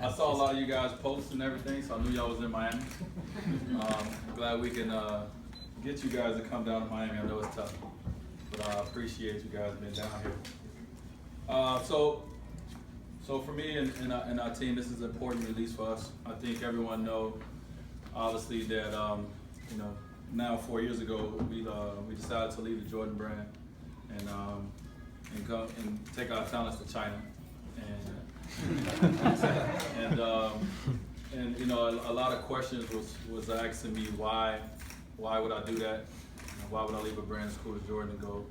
I saw a lot of you guys posts and everything, so I knew y'all was in Miami. Glad we can get you guys to come down to Miami. I know it's tough, but I appreciate you guys being down here. So for me and our team, this is an important release for us. I think everyone know, obviously, that now 4 years ago we decided to leave the Jordan brand and go and take our talents to China, and a lot of questions was asking me why would I do that? Why would I leave a brand as cool as Jordan and go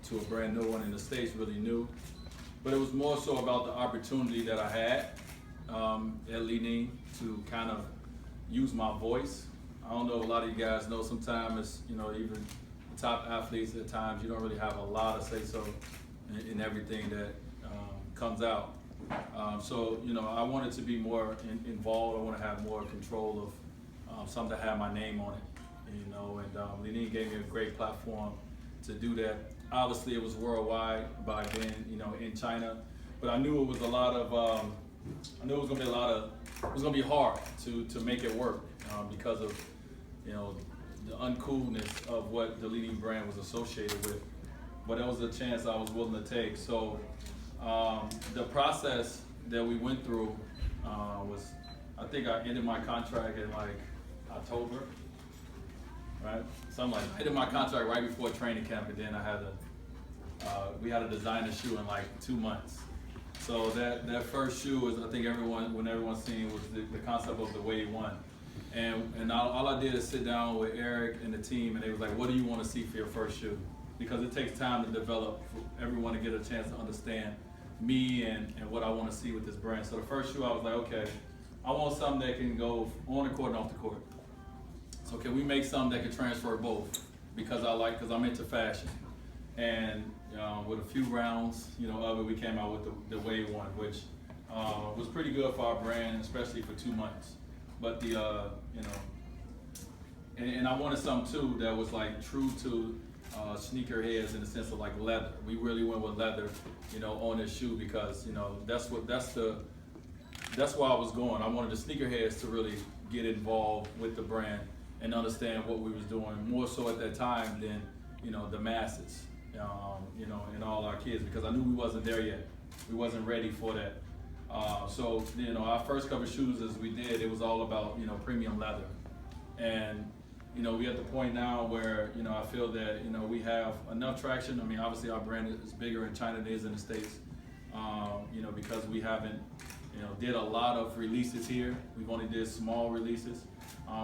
to a brand new one in the States, really new? But it was more so about the opportunity that I had at Li-Ning to kind of use my voice. I don't know if a lot of you guys know, sometimes even the top athletes at times, you don't really have a lot of say-so in everything that comes out. So I wanted to be more involved. I want to have more control of something that had my name on it, and Li-Ning gave me a great platform to do that. Obviously, it was worldwide by then, in China, but I knew it was a lot of, I knew it was going to be it was going to be hard to make it work because of, the uncoolness of what the Li-Ning brand was associated with. But it was a chance I was willing to take. So the process that we went through was, I think I ended my contract in like October. Right? So I'm like, I ended my contract right before training camp, and then I had we had to design a shoe in like 2 months. So that first shoe was, I think when everyone's seen, was the concept of the Wade 1. And all I did is sit down with Eric and the team, and they was like, what do you want to see for your first shoe? Because it takes time to develop for everyone to get a chance to understand me and what I want to see with this brand. So the first shoe, I was like, okay, I want something that can go on the court and off the court. So can we make something that can transfer both? Because I'm into fashion. And with a few rounds, of it, we came out with the Wade 1, which was pretty good for our brand, especially for 2 months. But and I wanted something too that was like true to sneakerheads in the sense of like leather. We really went with leather, on this shoe because that's why I was going. I wanted the sneakerheads to really get involved with the brand and understand what we was doing more so at that time than the masses, and all our kids, because I knew we wasn't there yet. We wasn't ready for that. So our first couple of shoes as we did, it was all about premium leather, and we at the point now where I feel that we have enough traction. I mean, obviously our brand is bigger in China than it is in the States, because we haven't did a lot of releases here. We've only did small releases,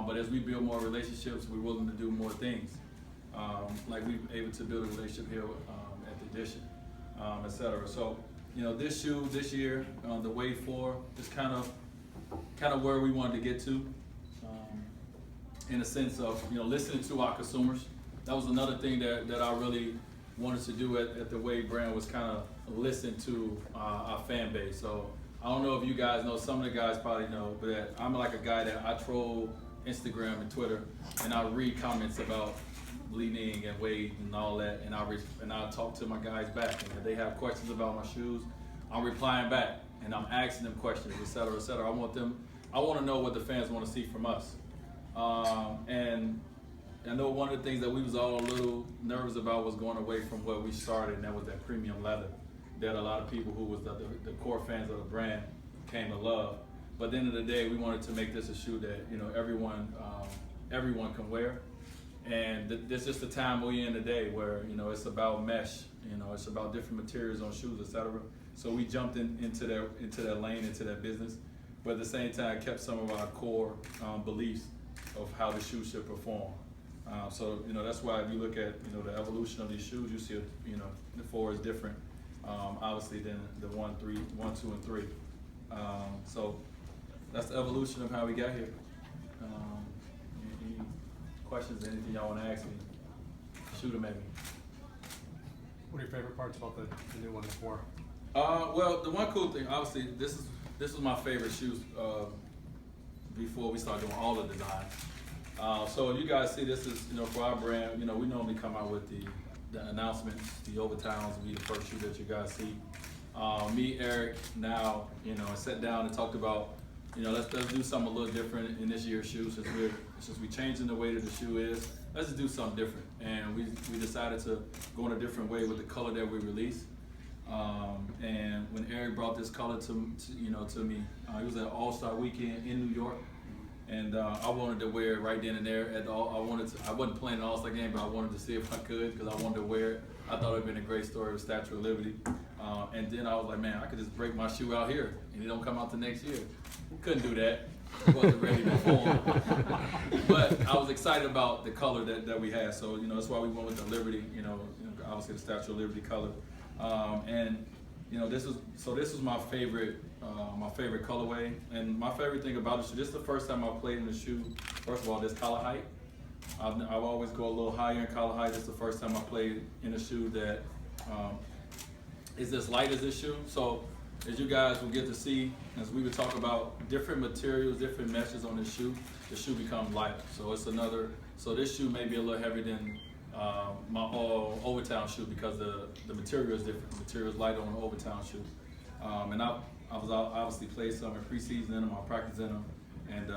but as we build more relationships, we're willing to do more things. Like we were able to build a relationship here at the Edition, etc. So this shoe this year, the Wade 4, is kind of where we wanted to get to, in a sense of listening to our consumers. That was another thing that I really wanted to do at the Wade brand, was kind of listen to our fan base. So I don't know if you guys know, some of the guys probably know, but I'm like a guy that I troll Instagram and Twitter, and I read comments about Li-Ning and Wade and all that, and I talk to my guys back, and if they have questions about my shoes, I'm replying back, and I'm asking them questions, etc., etc. I want to know what the fans want to see from us. And I know one of the things that we was all a little nervous about was going away from where we started, and that was that premium leather that a lot of people who was the core fans of the brand came to love. But at the end of the day, we wanted to make this a shoe that everyone can wear. And this is just the time we're in today where it's about mesh, it's about different materials on shoes, etc. So we jumped into that lane, into that business, but at the same time kept some of our core beliefs of how the shoe should perform. So that's why if you look at the evolution of these shoes, you see the 4 is different, obviously, than the 1, 2, and 3. So that's the evolution of how we got here. Any questions, anything y'all want to ask me? Shoot them at me. What are your favorite parts about the new one and 4? Well, the one cool thing, obviously, this was my favorite shoes before we started doing all the designs. So you guys see, this is for our brand. We normally come out with the announcements, the overtowns will be the first shoe that you guys see. Me, Eric, now sat down and talked about you know, let's do something a little different in this year's shoe since we changing the way that the shoe is. Let's just do something different, and we decided to go in a different way with the color that we released. And when Eric brought this color to me, it was an All-Star weekend in New York, and I wanted to wear it right then and there. I wasn't playing an All-Star game, but I wanted to see if I could because I wanted to wear it. I thought it would have been a great story with Statue of Liberty. And then I was like, man, I could just break my shoe out here and it don't come out the next year. Couldn't do that. Wasn't ready to perform. But I was excited about the color that we had. So, that's why we went with the Liberty, obviously the Statue of Liberty color. And this was my favorite colorway. And my favorite thing about the shoe, this is the first time I played in the shoe. First of all, this collar height. I've always go a little higher in collar height. This is the first time I played in a shoe that is as light as this shoe. So as you guys will get to see, as we would talk about different materials, different meshes on this shoe, the shoe becomes lighter. So so this shoe may be a little heavier than my Overtown shoe because the material is different. The material is lighter on the Overtown shoe. And I was obviously played some in preseason in them, I practiced in them, and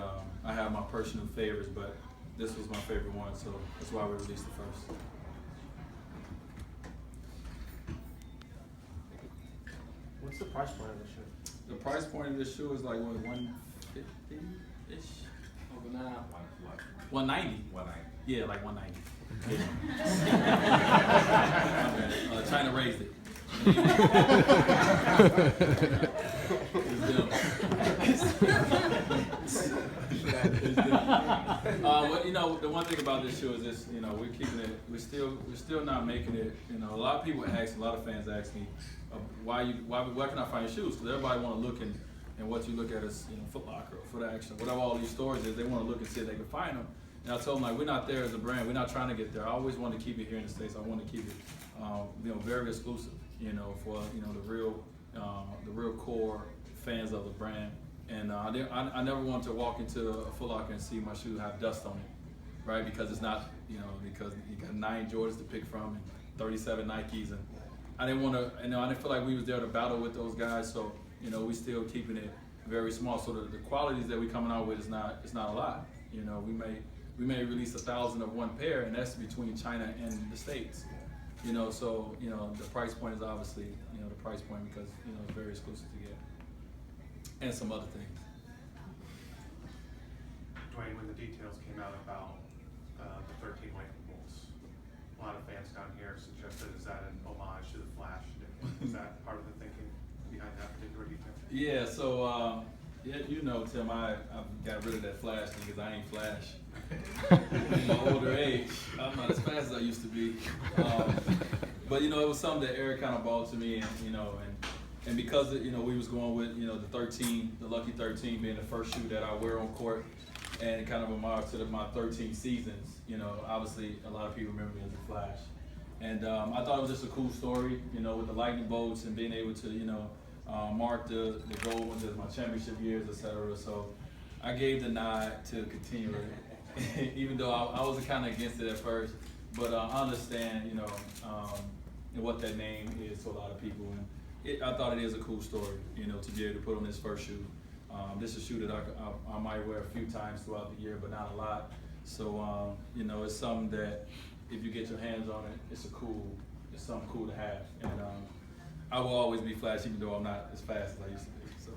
I have my personal favorites, but this was my favorite one, so that's why we released it first. What's the price point of this shoe? The price point of this shoe is like what, 150-ish? Over now, 190. 190. Yeah, like 190. China raised it. The one thing about this shoe is this, we're keeping it, we're still not making it, a lot of people ask, a lot of fans ask me, where can I find your shoes? Because everybody want to look and what you look at is, Foot Locker or Foot Action, whatever all these stores is, they want to look and see if they can find them. And I told them, like, we're not there as a brand, we're not trying to get there. I always want to keep it here in the States. I want to keep it, very exclusive, for, the real core fans of the brand. And I never want to walk into a Foot Locker and see my shoe have dust on it, right? Because it's not, because you got 9 Jordans to pick from and 37 Nikes, and I didn't want to, I didn't feel like we was there to battle with those guys. So, we still keeping it very small. So the qualities that we coming out with is not a lot. We may release 1,000 of one pair, and that's between China and the States. So the price point is obviously the price point because it's very exclusive to get, and some other things. Dwyane, when the details came out about the 13 lightning bolts, a lot of fans down here suggested, is that an homage to the Flash? Is that part of the thinking behind that particular detail? Yeah, so Tim, I got rid of that Flash thing because I ain't Flash. In my older age, I'm not as fast as I used to be. But it was something that Eric kind of brought to me, and because we was going with the Lucky 13 being the first shoe that I wear on court, and kind of a mark to my 13 seasons. Obviously a lot of people remember me as the Flash, and I thought it was just a cool story, with the lightning bolts and being able to mark the gold ones as my championship years, etc. So I gave the nod to continue it, even though I was kind of against it at first, but I understand what that name is to a lot of people, and I thought it is a cool story, to be able to put on this first shoe. This is a shoe that I might wear a few times throughout the year, but not a lot. So it's something that if you get your hands on it, it's something cool to have. And I will always be Flash, even though I'm not as fast as I used to be. So.